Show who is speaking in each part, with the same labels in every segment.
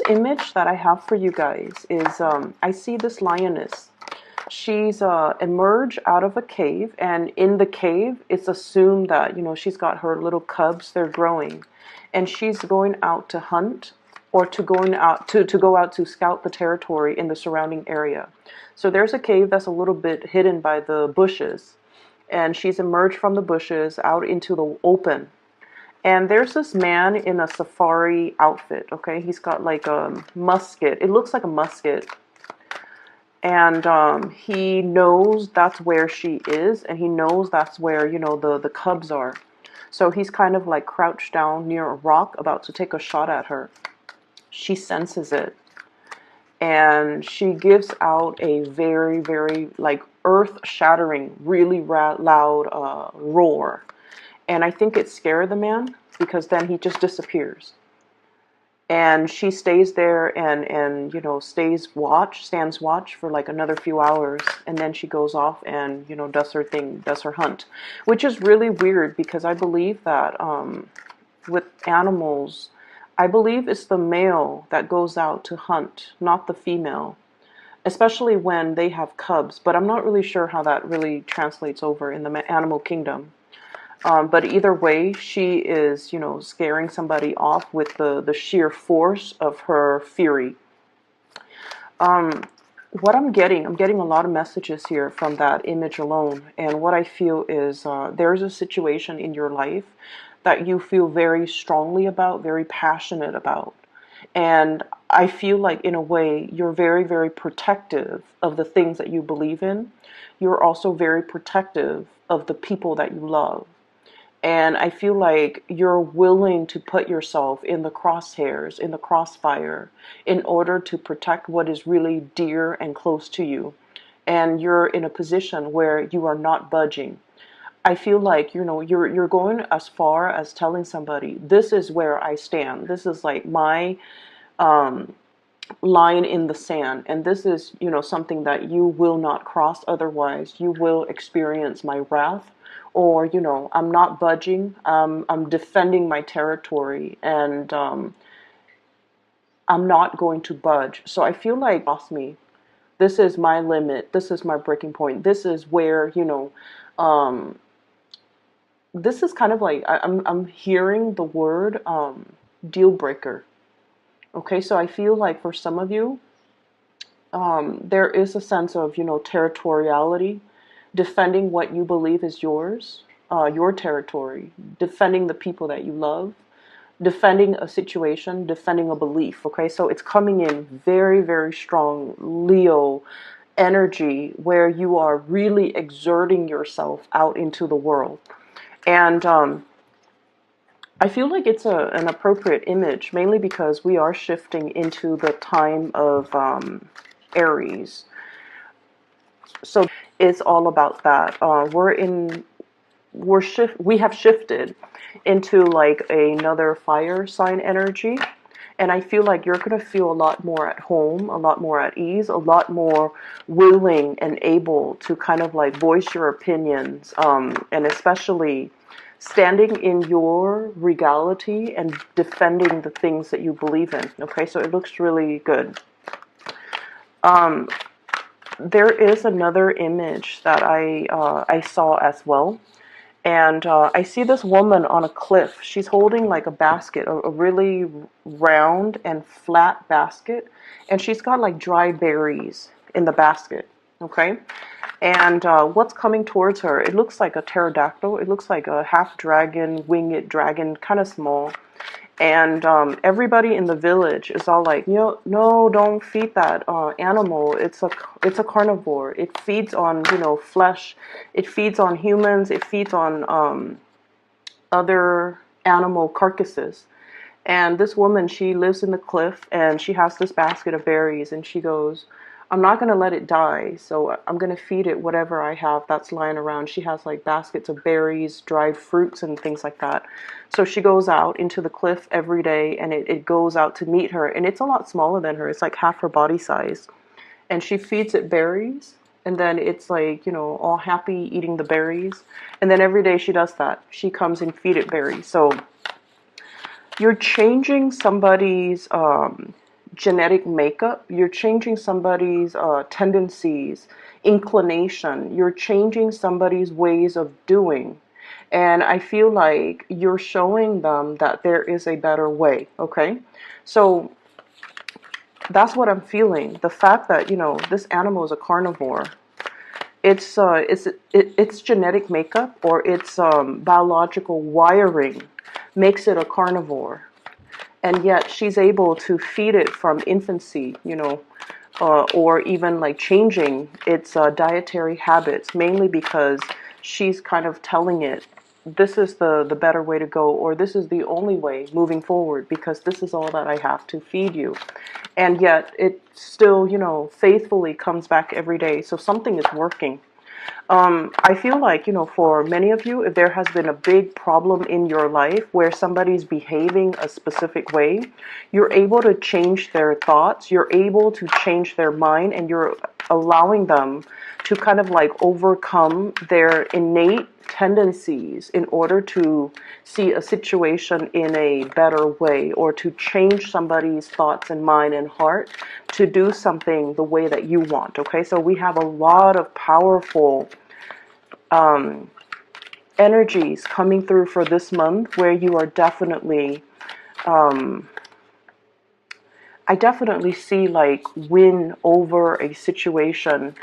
Speaker 1: image that I have for you guys is I see this lioness. She's emerged out of a cave, and in the cave, it's assumed that, you know, she's got her little cubs, they're growing, and she's going out to hunt or to going out to go out to scout the territory in the surrounding area. So there's a cave that's a little bit hidden by the bushes, and she's emerged from the bushes out into the open. And there's this man in a safari outfit, okay? He's got like a musket. It looks like a musket. And he knows that's where she is, and he knows that's where, you know, the cubs are. So he's kind of like crouched down near a rock about to take a shot at her. She senses it, and she gives out a very, very like earth-shattering, really loud roar. And I think it scared the man, because then he just disappears. And she stays there and you know, stands watch for like another few hours, and then she goes off and, you know, does her thing, does her hunt, which is really weird, because I believe that with animals, I believe it's the male that goes out to hunt, not the female, especially when they have cubs. But I'm not really sure how that really translates over in the animal kingdom. But either way, she is, you know, scaring somebody off with the sheer force of her fury. What I'm getting a lot of messages here from that image alone. And what I feel is there's a situation in your life that you feel very strongly about, very passionate about. And I feel like, in a way, you're very, very protective of the things that you believe in. You're also very protective of the people that you love. And I feel like you're willing to put yourself in the crosshairs, in the crossfire, in order to protect what is really dear and close to you. And you're in a position where you are not budging. I feel like, you know, you're going as far as telling somebody, this is where I stand. This is like my line in the sand. And this is, you know, something that you will not cross. Otherwise, you will experience my wrath. Or, you know, I'm not budging. I'm defending my territory, and I'm not going to budge. So I feel like, lost me. This is my limit. This is my breaking point. This is where, you know, this is kind of like, I'm hearing the word deal breaker. Okay, so I feel like for some of you, there is a sense of, you know, territoriality, defending what you believe is yours, your territory, defending the people that you love, defending a situation, defending a belief. Okay, so it's coming in very, very strong Leo energy, where you are really exerting yourself out into the world. And I feel like it's an appropriate image, mainly because we are shifting into the time of Aries. So it's all about that. We have shifted into like another fire sign energy, and I feel like you're going to feel a lot more at home, a lot more at ease, a lot more willing and able to kind of like voice your opinions, and especially standing in your regality and defending the things that you believe in. Okay, so it looks really good. There is another image that I saw as well, and I see this woman on a cliff. She's holding like a basket, a really round and flat basket, and she's got like dry berries in the basket. Okay, and what's coming towards her? It looks like a pterodactyl. It looks like a half dragon, winged dragon, kind of small. And everybody in the village is all like, no, don't feed that animal. It's a carnivore. It feeds on, you know, flesh. It feeds on humans. It feeds on other animal carcasses. And this woman, she lives in the cliff, and she has this basket of berries, and she goes, I'm not going to let it die, so I'm going to feed it whatever I have that's lying around. She has like baskets of berries, dried fruits, and things like that. So she goes out into the cliff every day, and it goes out to meet her, and it's a lot smaller than her. It's like half her body size. And she feeds it berries, and then it's like, you know, all happy eating the berries. And then every day she does that. She comes and feed it berries. So you're changing somebody's genetic makeup. You're changing somebody's tendencies, inclination. You're changing somebody's ways of doing. And I feel like you're showing them that there is a better way, okay? So that's what I'm feeling. The fact that, this animal is a carnivore, it's genetic makeup, or its biological wiring makes it a carnivore. And yet she's able to feed it from infancy, or even like changing its dietary habits, mainly because she's kind of telling it, this is the better way to go, or this is the only way moving forward, because this is all that I have to feed you. And yet it still, faithfully comes back every day. So something is working. I feel like, for many of you, if there has been a big problem in your life where somebody's behaving a specific way, you're able to change their thoughts, you're able to change their mind, and you're allowing them to kind of like overcome their innate tendencies in order to see a situation in a better way, or to change somebody's thoughts and mind and heart to do something the way that you want. Okay, so we have a lot of powerful energies coming through for this month, where you are definitely, I definitely see like win over a situation,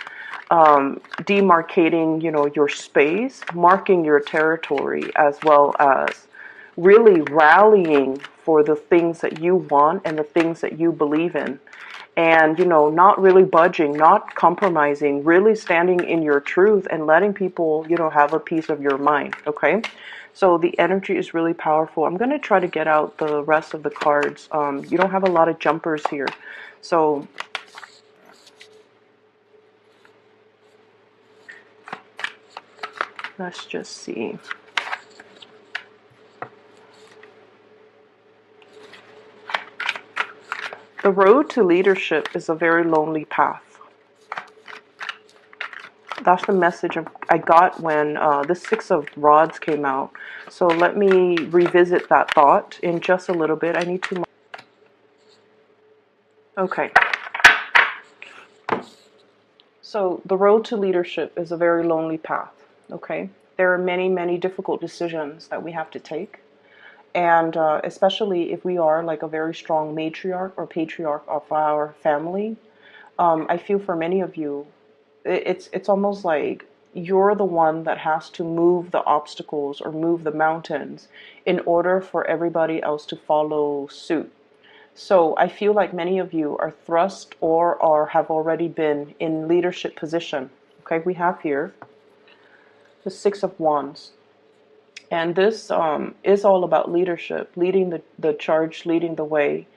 Speaker 1: demarcating, your space, marking your territory, as well as really rallying for the things that you want and the things that you believe in. And, not really budging, not compromising, really standing in your truth and letting people, have a piece of your mind. Okay. So the energy is really powerful. I'm going to try to get out the rest of the cards. You don't have a lot of jumpers here. So let's just see. The road to leadership is a very lonely path. That's the message I got when the Six of Rods came out. So let me revisit that thought in just a little bit. I need to... Okay. So the road to leadership is a very lonely path. Okay. There are many, many difficult decisions that we have to take. And especially if we are like a very strong matriarch or patriarch of our family, I feel for many of you, it's almost like you're the one that has to move the obstacles or move the mountains in order for everybody else to follow suit. So I feel like many of you are thrust or have already been in leadership position. Okay, we have here the Six of Wands. And this is all about leadership, leading the charge, leading the way.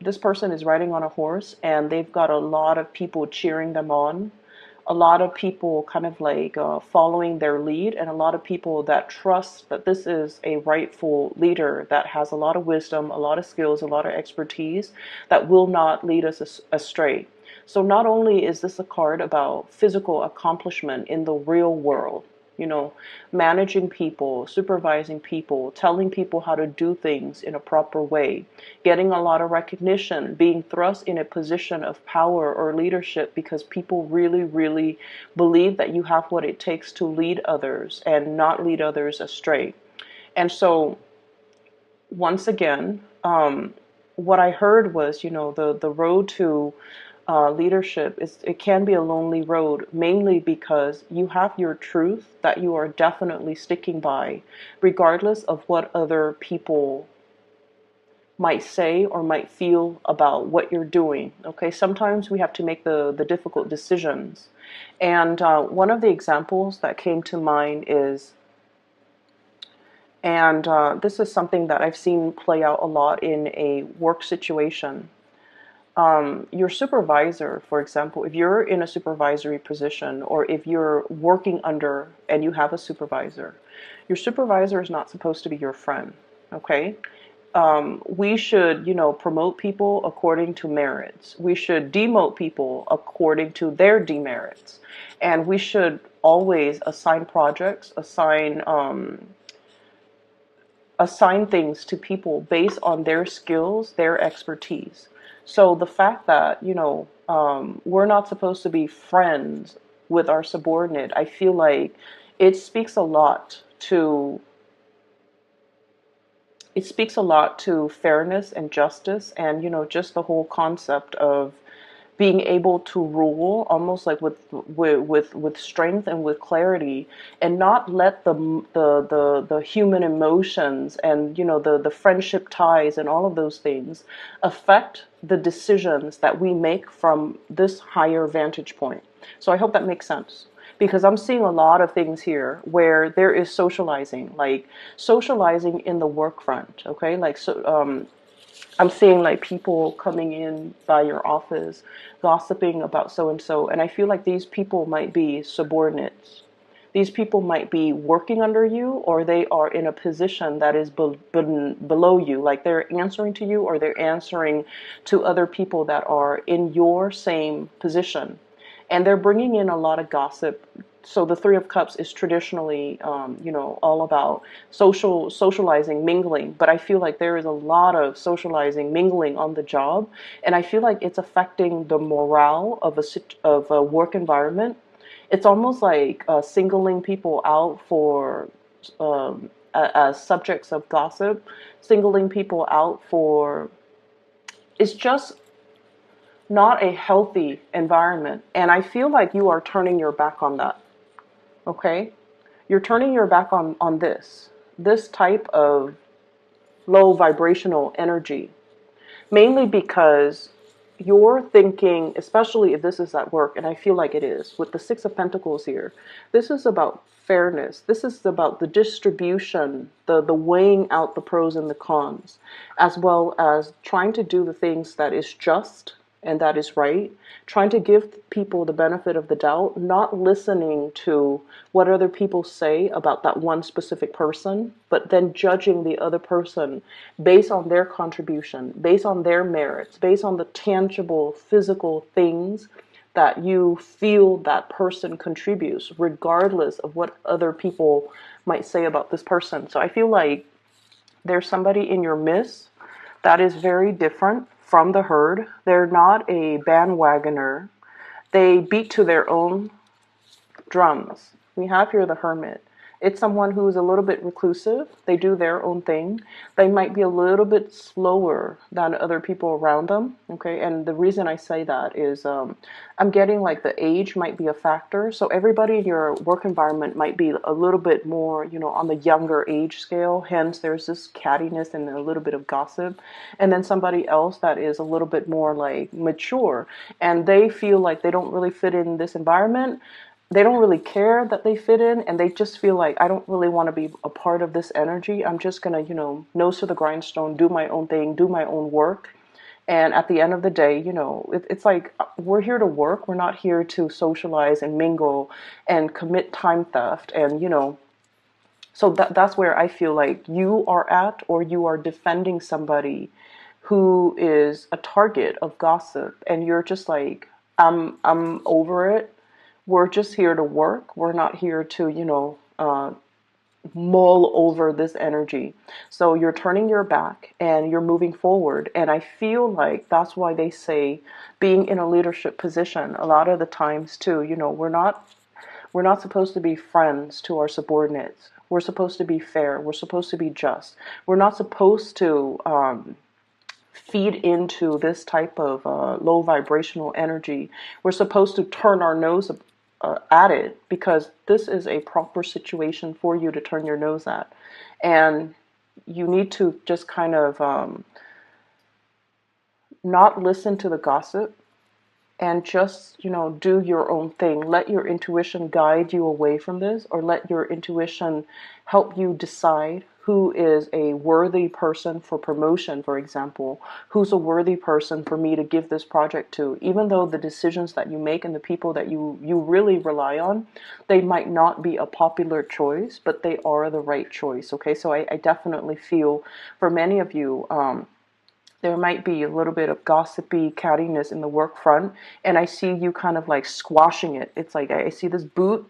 Speaker 1: This person is riding on a horse, and they've got a lot of people cheering them on, a lot of people kind of like following their lead, and a lot of people that trust that this is a rightful leader that has a lot of wisdom, a lot of skills, a lot of expertise that will not lead us astray. So not only is this a card about physical accomplishment in the real world, managing people, supervising people, telling people how to do things in a proper way, getting a lot of recognition, being thrust in a position of power or leadership because people really, really believe that you have what it takes to lead others and not lead others astray. And so, once again, what I heard was, the road to leadership it can be a lonely road, mainly because you have your truth that you are definitely sticking by, regardless of what other people might say or might feel about what you're doing. Okay, sometimes we have to make the difficult decisions. And one of the examples that came to mind is, and this is something that I've seen play out a lot in a work situation. Your supervisor, for example, if you're in a supervisory position, or if you're working under and you have a supervisor, your supervisor is not supposed to be your friend. Okay. We should, promote people according to merits. We should demote people according to their demerits. And we should always assign projects, assign assign things to people based on their skills, their expertise. So the fact that, we're not supposed to be friends with our subordinate, I feel like it speaks a lot to fairness and justice, and just the whole concept of being able to rule almost like with strength and with clarity, and not let the human emotions and the friendship ties and all of those things affect the decisions that we make from this higher vantage point. So I hope that makes sense, because I'm seeing a lot of things here where there is socializing, like socializing in the work front. Okay, like I'm seeing like people coming in by your office, gossiping about so and so, and I feel like these people might be subordinates. These people might be working under you, or they are in a position that is below you, like they're answering to you, or they're answering to other people that are in your same position, and they're bringing in a lot of gossip. So the Three of Cups is traditionally, all about socializing, mingling. But I feel like there is a lot of socializing, mingling on the job, and I feel like it's affecting the morale of a work environment. It's almost like singling people out for as subjects of gossip, singling people out for. It's just not a healthy environment, and I feel like you are turning your back on that. Okay, you're turning your back on this type of low vibrational energy, mainly because you're thinking, especially if this is at work, and I feel like it is with the Six of Pentacles here, this is about fairness. This is about the distribution, the weighing out the pros and the cons, as well as trying to do the things that is just and that is right, trying to give people the benefit of the doubt, not listening to what other people say about that one specific person, but then judging the other person based on their contribution, based on their merits, based on the tangible physical things that you feel that person contributes, regardless of what other people might say about this person. So I feel like there's somebody in your midst that is very different from the herd. They're not a bandwagoner. They beat to their own drums. We have here the Hermit. It's someone who is a little bit reclusive. They do their own thing. They might be a little bit slower than other people around them. Okay, and the reason I say that is I'm getting like the age might be a factor. So everybody in your work environment might be a little bit more, on the younger age scale. Hence, there's this cattiness and a little bit of gossip. And then somebody else that is a little bit more like mature, and they feel like they don't really fit in this environment. They don't really care that they fit in, and they just feel like, I don't really want to be a part of this energy. I'm just going to, nose to the grindstone, do my own thing, do my own work. And at the end of the day, it's like we're here to work. We're not here to socialize and mingle and commit time theft. And, so that's where I feel like you are at, or you are defending somebody who is a target of gossip. And you're just like, I'm over it. We're just here to work. We're not here to, mull over this energy. So you're turning your back and you're moving forward. And I feel like that's why they say being in a leadership position a lot of the times too, we're not supposed to be friends to our subordinates. We're supposed to be fair. We're supposed to be just. We're not supposed to feed into this type of low vibrational energy. We're supposed to turn our nose at it, because this is a proper situation for you to turn your nose at. And you need to just kind of not listen to the gossip, and just, do your own thing. Let your intuition guide you away from this, or let your intuition help you decide who is a worthy person for promotion, for example, who's a worthy person for me to give this project to. Even though the decisions that you make and the people that you really rely on, they might not be a popular choice, but they are the right choice. Okay, so I definitely feel for many of you, there might be a little bit of gossipy cattiness in the work front, and I see you kind of like squashing it. It's like I see this boot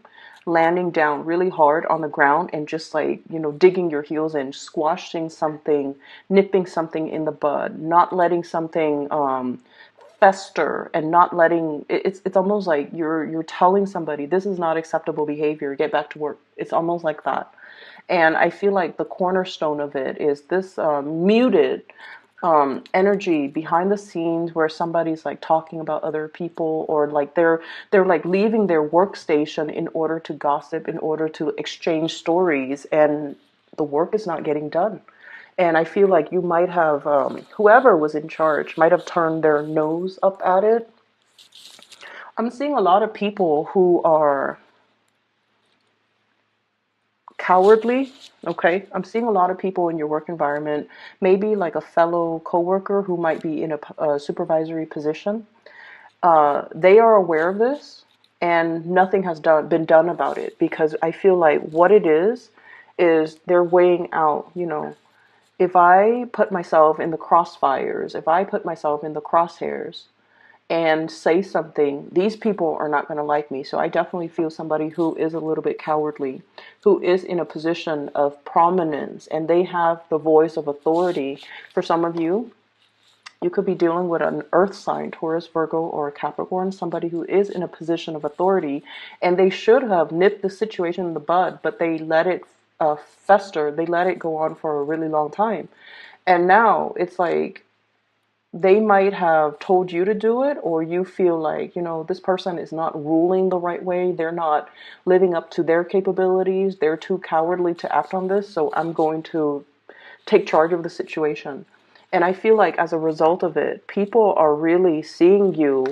Speaker 1: landing down really hard on the ground and just like, digging your heels in, squashing something, nipping something in the bud, not letting something fester, and not letting it's almost like you're telling somebody this is not acceptable behavior, get back to work. It's almost like that. And I feel like the cornerstone of it is this muted energy behind the scenes where somebody's like talking about other people, or like they're like leaving their workstation in order to gossip, in order to exchange stories, and the work is not getting done. And I feel like you might have, whoever was in charge might have turned their nose up at it. I'm seeing a lot of people who are cowardly. Okay, I'm seeing a lot of people in your work environment, maybe like a fellow coworker who might be in a supervisory position. They are aware of this, and nothing has been done about it, because I feel like what it is they're weighing out, if I put myself in the crossfires, if I put myself in the crosshairs and say something, these people are not going to like me. So I definitely feel somebody who is a little bit cowardly, who is in a position of prominence, and they have the voice of authority. For some of you, you could be dealing with an earth sign, Taurus, Virgo, or Capricorn, somebody who is in a position of authority, and they should have nipped the situation in the bud, but they let it fester. They let it go on for a really long time. And now it's like they might have told you to do it, or you feel like, this person is not ruling the right way. They're not living up to their capabilities. They're too cowardly to act on this. So I'm going to take charge of the situation. And I feel like as a result of it, people are really seeing you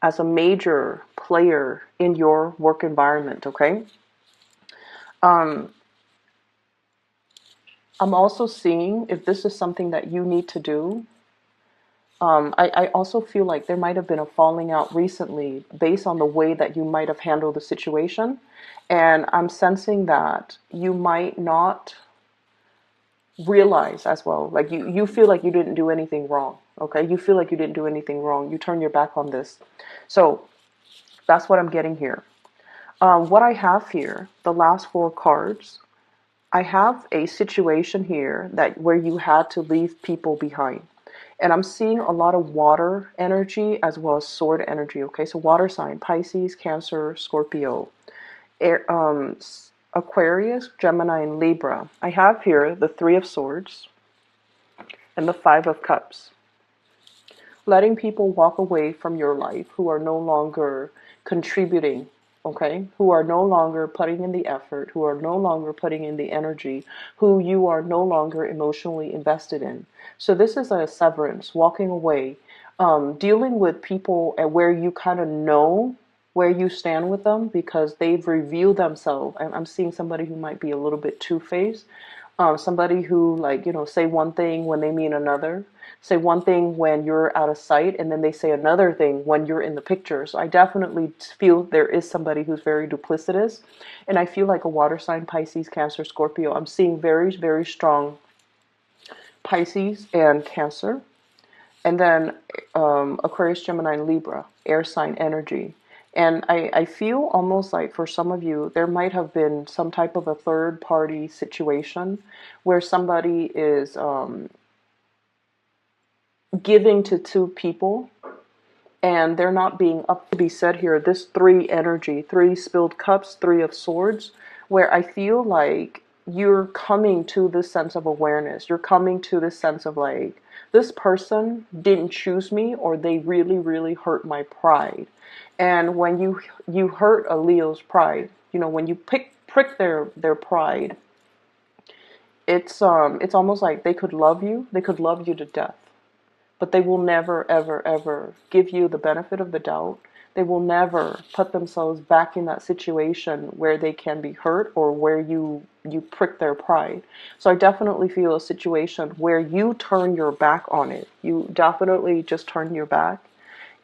Speaker 1: as a major player in your work environment, okay? Um, I'm also seeing, if this is something that you need to do, I also feel like there might have been a falling out recently based on the way that you might have handled the situation. And I'm sensing that you might not realize as well. Like you feel like you didn't do anything wrong. Okay. You feel like you didn't do anything wrong. You turn your back on this. So that's what I'm getting here. What I have here, the last four cards, I have a situation here that where you had to leave people behind. And I'm seeing a lot of water energy as well as sword energy. Okay. So water sign, Pisces, Cancer, Scorpio, Air, Aquarius, Gemini, and Libra. I have here the Three of Swords and the Five of Cups. Letting people walk away from your life who are no longer contributing, okay? Who are no longer putting in the effort, who are no longer putting in the energy, who you are no longer emotionally invested in. So this is a severance, walking away, dealing with people at where you kind of know where you stand with them because they've revealed themselves. I'm seeing somebody who might be a little bit two-faced. Somebody who, like, say one thing when they mean another, say one thing when you're out of sight, and then they say another thing when you're in the picture. So I definitely feel there is somebody who's very duplicitous. And I feel like a water sign, Pisces, Cancer, Scorpio. I'm seeing very, very strong Pisces and Cancer. And then Aquarius, Gemini, and Libra, air sign energy. And I feel almost like for some of you, there might have been some type of a third party situation where somebody is giving to two people and they're not being up to be said here. This three energy, three spilled cups, Three of Swords, where I feel like you're coming to this sense of awareness. You're coming to this sense of like, this person didn't choose me, or they really, really hurt my pride. And when you hurt a Leo's pride, when you prick their pride, it's almost like they could love you. They could love you to death, but they will never, ever, ever give you the benefit of the doubt. They will never put themselves back in that situation where they can be hurt or where you prick their pride. So I definitely feel a situation where you turn your back on it. You definitely just turn your back.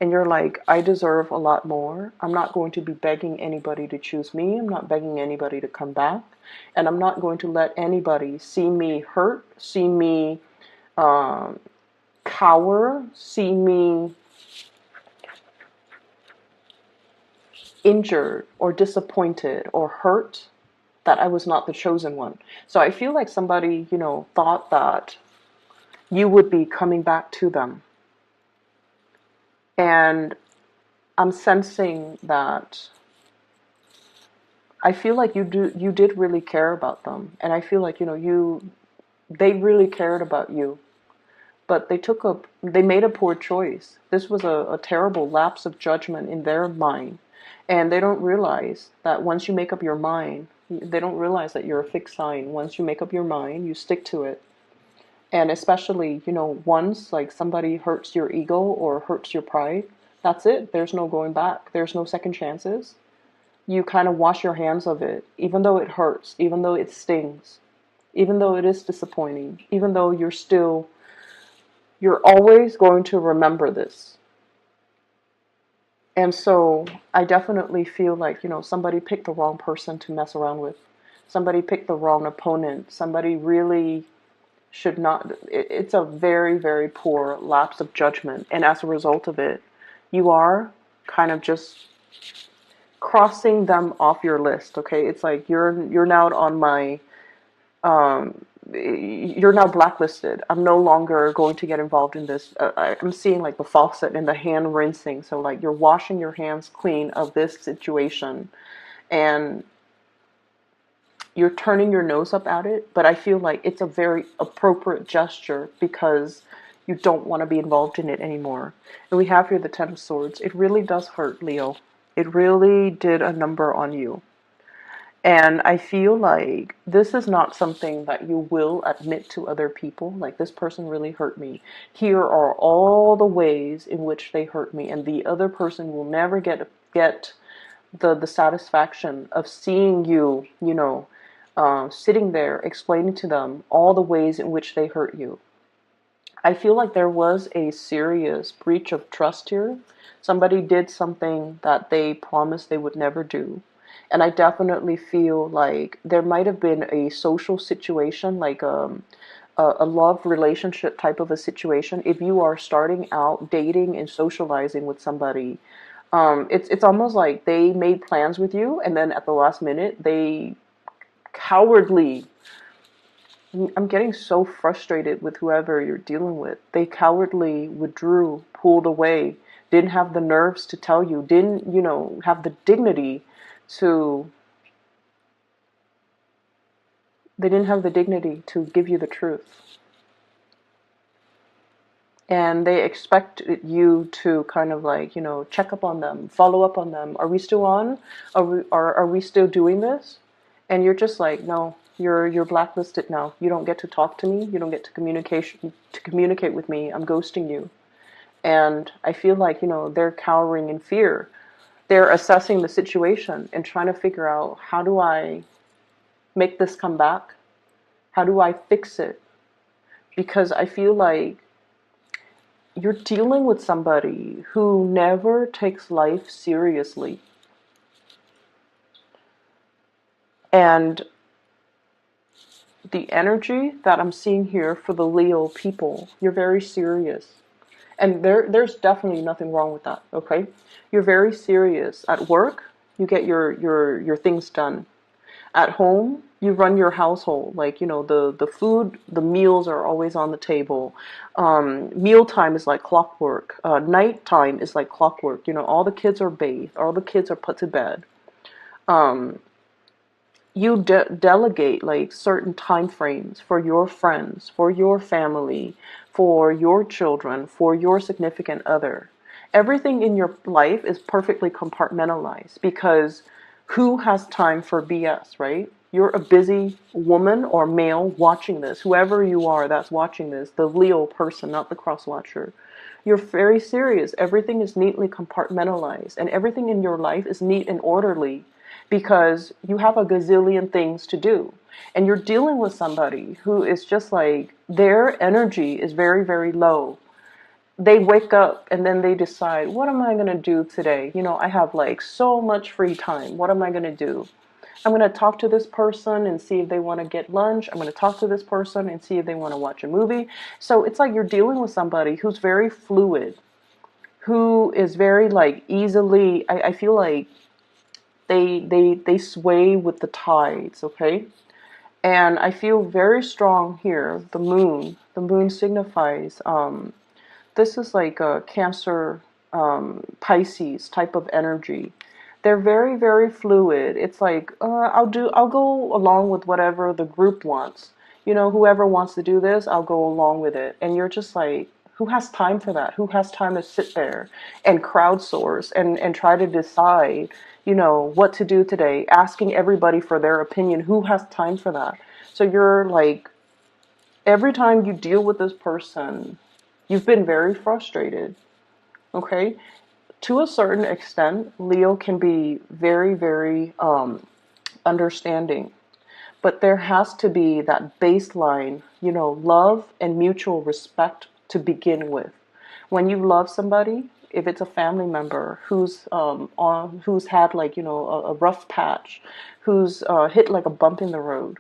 Speaker 1: And you're like, I deserve a lot more. I'm not going to be begging anybody to choose me. I'm not begging anybody to come back. And I'm not going to let anybody see me hurt, see me cower, see me injured or disappointed or hurt that I was not the chosen one. So I feel like somebody, thought that you would be coming back to them. And I'm sensing that I feel like you did really care about them. And I feel like, they really cared about you. But they made a poor choice. This was a terrible lapse of judgment in their mind. And they don't realize that once you make up your mind, they don't realize that you're a fixed sign. Once you make up your mind, you stick to it. And especially, once like somebody hurts your ego or hurts your pride, that's it. There's no going back. There's no second chances. You kind of wash your hands of it, even though it hurts, even though it stings, even though it is disappointing, even though you're always going to remember this. And so I definitely feel like, somebody picked the wrong person to mess around with. Somebody picked the wrong opponent. Somebody really should not. It's a very, very poor lapse of judgment. And as a result of it, you are kind of just crossing them off your list. Okay. It's like you're now on my, you're now blacklisted. I'm no longer going to get involved in this. I'm seeing like the faucet and the hand rinsing. So like you're washing your hands clean of this situation and you're turning your nose up at it. But I feel like it's a very appropriate gesture because you don't want to be involved in it anymore. And we have here the Ten of Swords. It really does hurt, Leo. It really did a number on you. And I feel like this is not something that you will admit to other people. Like, this person really hurt me. Here are all the ways in which they hurt me. And the other person will never get the satisfaction of seeing you, sitting there explaining to them all the ways in which they hurt you. I feel like there was a serious breach of trust here. Somebody did something that they promised they would never do. And I definitely feel like there might have been a social situation, like a love relationship type of a situation. If you are starting out dating and socializing with somebody, it's almost like they made plans with you, and then at the last minute, they cowardly. I'm getting so frustrated with whoever you're dealing with. They cowardly withdrew, pulled away, didn't have the nerves to tell you, didn't, have the dignity to they didn't have the dignity to give you the truth. And they expected you to kind of like, check up on them, follow up on them. Are we still on? Are we still doing this? And you're just like, no, you're blacklisted now. You don't get to talk to me. You don't get to communicate with me. I'm ghosting you. And I feel like, they're cowering in fear. They're assessing the situation and trying to figure out, how do I make this come back? How do I fix it? Because I feel like you're dealing with somebody who never takes life seriously. And the energy that I'm seeing here for the Leo people, you're very serious. And there's definitely nothing wrong with that, okay? You're very serious. At work, you get your things done. At home, you run your household. Like, the food, the meals are always on the table. Mealtime is like clockwork. Nighttime is like clockwork. All the kids are bathed. All the kids are put to bed. You delegate like certain time frames for your friends, for your family, for your children, for your significant other. Everything in your life is perfectly compartmentalized because who has time for BS, right? You're a busy woman or male watching this. Whoever you are that's watching this, the Leo person, not the cross watcher. You're very serious. Everything is neatly compartmentalized and everything in your life is neat and orderly because you have a gazillion things to do. And you're dealing with somebody who is just like, their energy is very, very low. They wake up and then they decide, what am I going to do today? I have like so much free time. What am I going to do? I'm going to talk to this person and see if they want to get lunch. I'm going to talk to this person and see if they want to watch a movie. So it's like you're dealing with somebody who's very fluid, who is very like easily, I feel like they sway with the tides, okay? And I feel very strong here. The moon signifies this is like a Cancer, Pisces type of energy. They're very, very fluid. It's like, I'll go along with whatever the group wants. You know, whoever wants to do this, I'll go along with it. And you're just like, who has time for that? Who has time to sit there and crowdsource and try to decide, you know, what to do today, asking everybody for their opinion? Who has time for that? So you're like, every time you deal with this person, you've been very frustrated, okay? To a certain extent, Leo can be very, very understanding. But there has to be that baseline, you know, love and mutual respect to begin with. When you love somebody, if it's a family member who's had like, you know, a rough patch, who's hit like a bump in the road,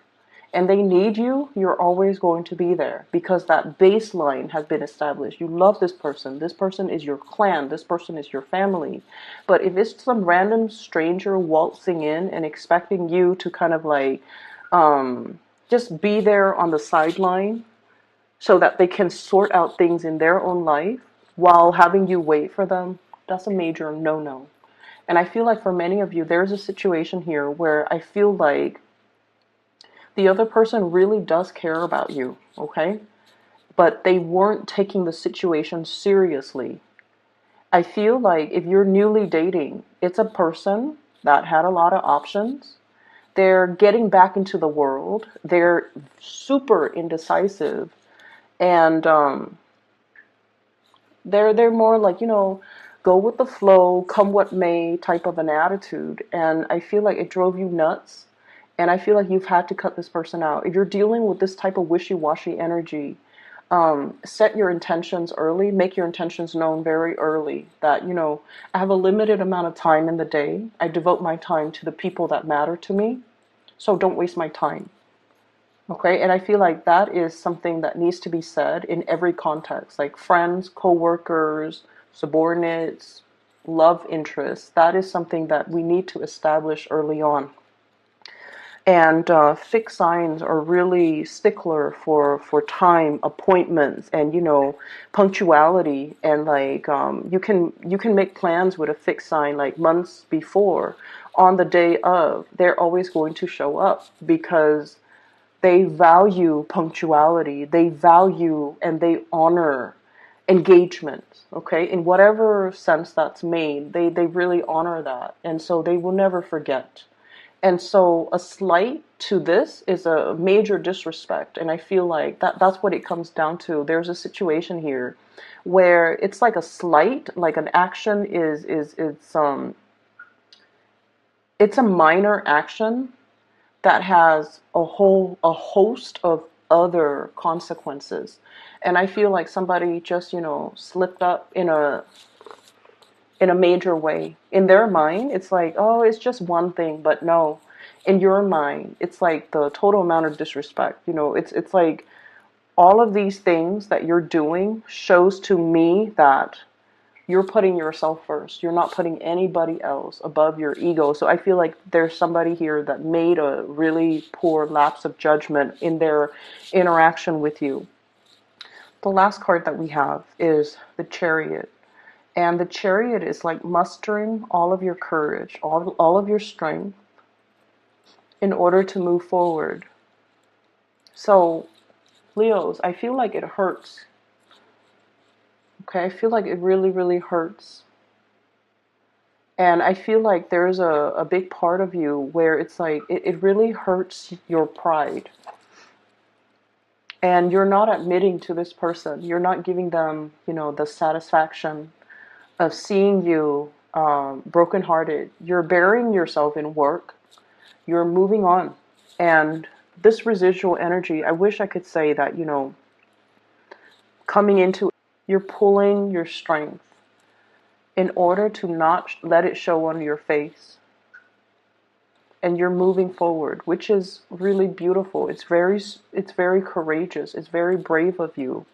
Speaker 1: and they need you, you're always going to be there because that baseline has been established. You love this person. This person is your clan. This person is your family. But if it's some random stranger waltzing in and expecting you to kind of like just be there on the sideline so that they can sort out things in their own life while having you wait for them, that's a major no-no. And I feel like for many of you, there's a situation here where I feel like the other person really does care about you, okay? But they weren't taking the situation seriously. I feel like if you're newly dating, it's a person that had a lot of options. They're getting back into the world. They're super indecisive. And they're more like, you know, go with the flow, come what may type of an attitude. And I feel like it drove you nuts. And I feel like you've had to cut this person out. If you're dealing with this type of wishy-washy energy, set your intentions early, make your intentions known very early. That, you know, I have a limited amount of time in the day. I devote my time to the people that matter to me. So don't waste my time. Okay, and I feel like that is something that needs to be said in every context, like friends, co-workers, subordinates, love interests. That is something that we need to establish early on. And fixed signs are really stickler for time, appointments, and, you know, punctuality. And like you can make plans with a fixed sign like months before. On the day of, they're always going to show up because they value punctuality. They value and they honor engagement, okay? In whatever sense that's made, they really honor that. And so they will never forget. And so a slight to this is a major disrespect. And I feel like that's what it comes down to. There's a situation here where it's like a slight, like an action it's a minor action that has a host of other consequences. And I feel like somebody just, you know, slipped up in a major way. In their mind, it's like, oh, it's just one thing, but no. In your mind, it's like the total amount of disrespect. You know, it's like all of these things that you're doing shows to me that you're putting yourself first. You're not putting anybody else above your ego. So I feel like there's somebody here that made a really poor lapse of judgment in their interaction with you. The last card that we have is the Chariot. And the Chariot is like mustering all of your courage, all of your strength in order to move forward. So, Leos, I feel like it hurts. Okay, I feel like it really, really hurts. And I feel like there's a big part of you where it's like, it really hurts your pride. And you're not admitting to this person. You're not giving them, you know, the satisfaction of seeing you brokenhearted. You're burying yourself in work. You're moving on. And this residual energy, I wish I could say that, you know, coming into, you're pulling your strength in order to not let it show on your face. And you're moving forward, which is really beautiful. It's very courageous. It's very brave of you.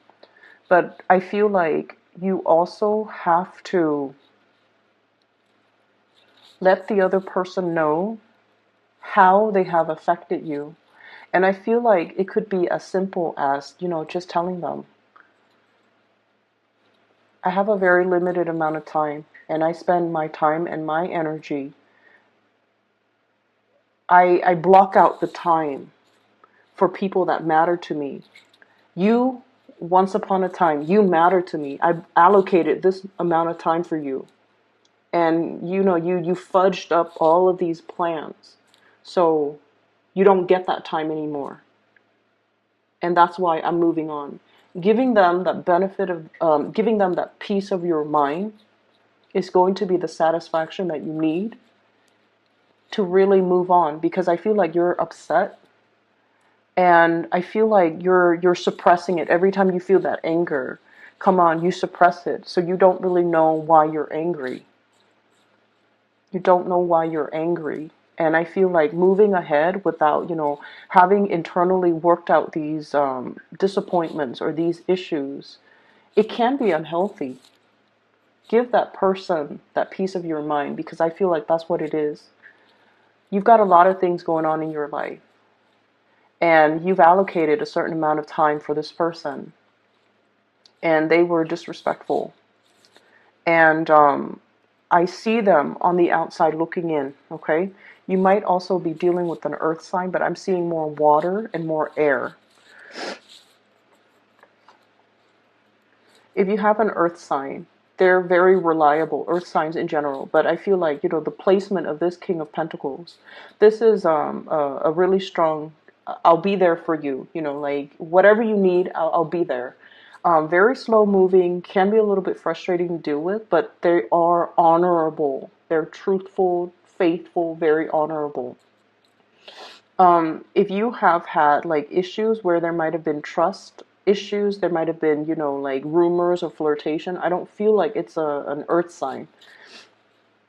Speaker 1: But I feel like you also have to Let the other person know how they have affected you. And I feel like it could be as simple as, just telling them, I have a very limited amount of time, and I spend my time and my energy. I block out the time for people that matter to me. You, once upon a time, you matter to me. I allocated this amount of time for you. And you fudged up all of these plans. So you don't get that time anymore. And that's why I'm moving on. Giving them that benefit of, giving them that peace of your mind is going to be the satisfaction that you need to really move on, because I feel like you're upset, and I feel like you're suppressing it. Every time you feel that anger come on, you suppress it, so you don't really know why you're angry. You don't know why you're angry. And I feel like moving ahead without, having internally worked out these disappointments or these issues, it can be unhealthy. Give that person that peace of your mind, because I feel like that's what it is. You've got a lot of things going on in your life, and you've allocated a certain amount of time for this person, and they were disrespectful. And I see them on the outside looking in, okay? You might also be dealing with an earth sign, but I'm seeing more water and more air. If you have an earth sign, they're very reliable, earth signs in general, but I feel like, the placement of this King of Pentacles, this is a really strong, I'll be there for you, like whatever you need, I'll be there. Very slow moving, can be a little bit frustrating to deal with, but they are honorable. They're truthful, faithful, very honorable. If you have had like issues where there might have been trust issues, there might have been, like rumors or flirtation, I don't feel like it's an earth sign.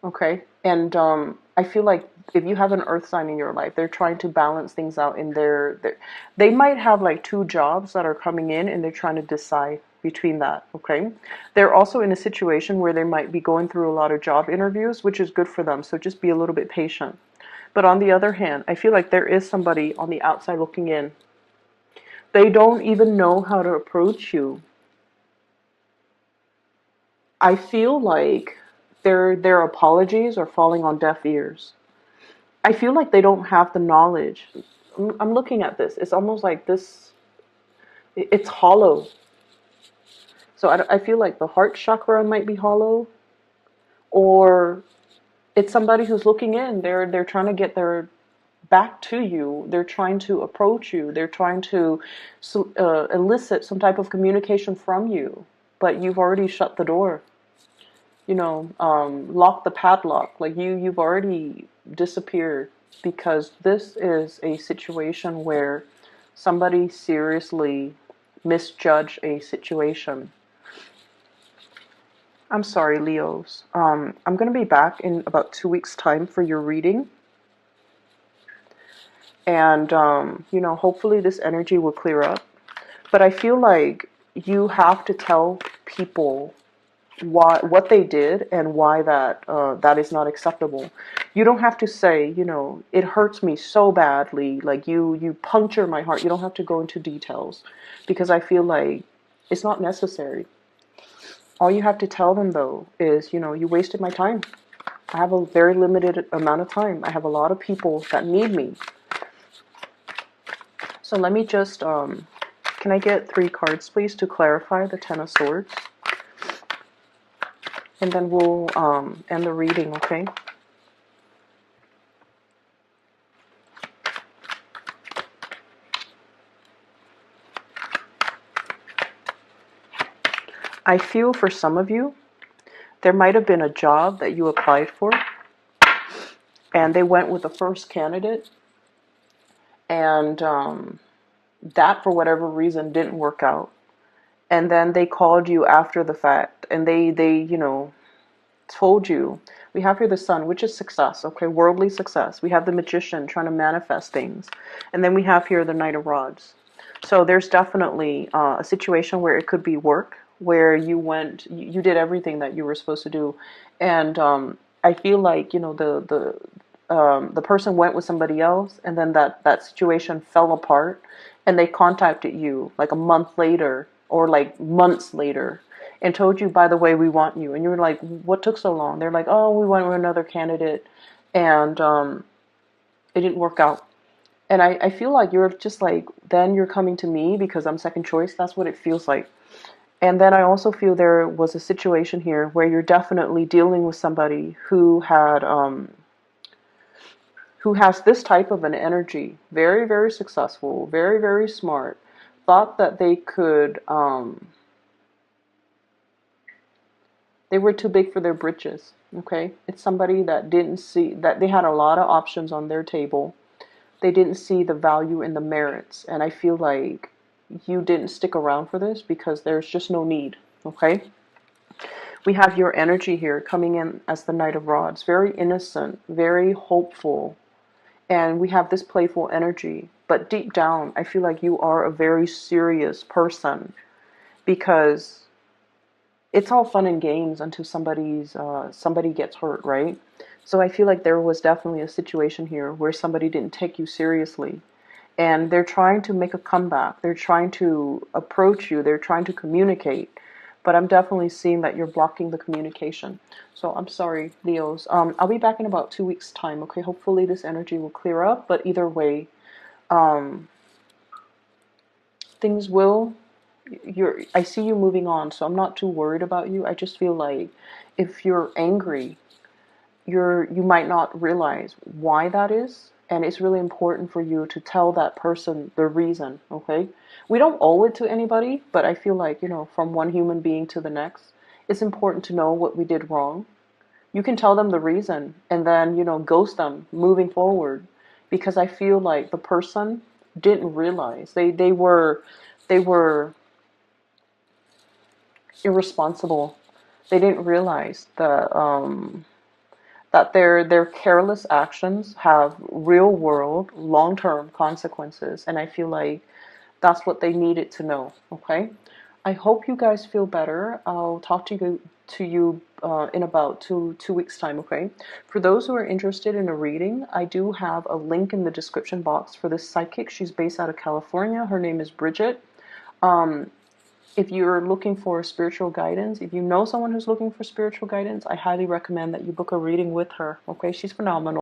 Speaker 1: Okay? And I feel like if you have an earth sign in your life, they're trying to balance things out in they might have like two jobs that are coming in, and they're trying to decide between that, okay? They're also in a situation where they might be going through a lot of job interviews, which is good for them, so just be a little bit patient. But on the other hand, I feel like there is somebody on the outside looking in. They don't even know how to approach you. I feel like their apologies are falling on deaf ears. I feel like they don't have the knowledge. I'm looking at this. It's almost like this, it's hollow. So I feel like the heart chakra might be hollow, or it's somebody who's looking in. They're trying to get their back to you. They're trying to approach you. They're trying to elicit some type of communication from you, but you've already shut the door. Lock the padlock. Like you've already disappeared, because this is a situation where somebody seriously misjudged a situation. I'm sorry, Leos. I'm going to be back in about 2 weeks' time for your reading. And, hopefully this energy will clear up. But I feel like you have to tell people what they did and why that is not acceptable. You don't have to say, it hurts me so badly, like you puncture my heart. You don't have to go into details, because I feel like it's not necessary. All you have to tell them, though, is, you wasted my time. I have a very limited amount of time. I have a lot of people that need me. So let me just, can I get 3 cards, please, to clarify the Ten of Swords? And then we'll end the reading, okay? I feel for some of you, there might have been a job that you applied for, and they went with the first candidate, and that, for whatever reason, didn't work out. And then they called you after the fact, and they told you, we have here the Sun, which is success, okay, worldly success. We have the Magician trying to manifest things. And then we have here the Knight of Rods. So there's definitely a situation where it could be work, where you did everything that you were supposed to do. And I feel like, the person went with somebody else, and then that situation fell apart, and they contacted you like a month later or like months later and told you, by the way, we want you. And you were like, what took so long? They're like, oh, we went with another candidate, and it didn't work out. And I feel like you're just like, then you're coming to me because I'm second choice. That's what it feels like. And then I also feel there was a situation here where you're definitely dealing with somebody who has this type of an energy, very, very successful, very, very smart, thought that they were too big for their britches. Okay, it's somebody that didn't see that they had a lot of options on their table. They didn't see the value in the merits, and I feel like you didn't stick around for this because there's just no need. Okay, we have your energy here coming in as the Knight of Rods, very innocent, very hopeful, and we have this playful energy. But deep down, I feel like you are a very serious person, because it's all fun and games until somebody gets hurt, right? So I feel like there was definitely a situation here where somebody didn't take you seriously, and they're trying to make a comeback. They're trying to approach you. They're trying to communicate, but I'm definitely seeing that you're blocking the communication. So I'm sorry, Leos. I'll be back in about 2 weeks' time. Okay, hopefully this energy will clear up. But either way, um, things will. I see you moving on, so I'm not too worried about you. I just feel like if you're angry, you might not realize why that is, and it's really important for you to tell that person the reason. Okay, we don't owe it to anybody, but I feel like, from one human being to the next, it's important to know what we did wrong. You can tell them the reason and then, ghost them moving forward, because I feel like the person didn't realize they were irresponsible. They didn't realize that their careless actions have real world long term consequences, and I feel like that's what they needed to know. Okay, I hope you guys feel better. I'll talk to you in about two weeks time. Okay, for those who are interested in a reading, I do have a link in the description box for this psychic. She's based out of California. Her name is Bridget. um, if you're looking for spiritual guidance, if you know someone who's looking for spiritual guidance, I highly recommend that you book a reading with her. Okay, she's phenomenal.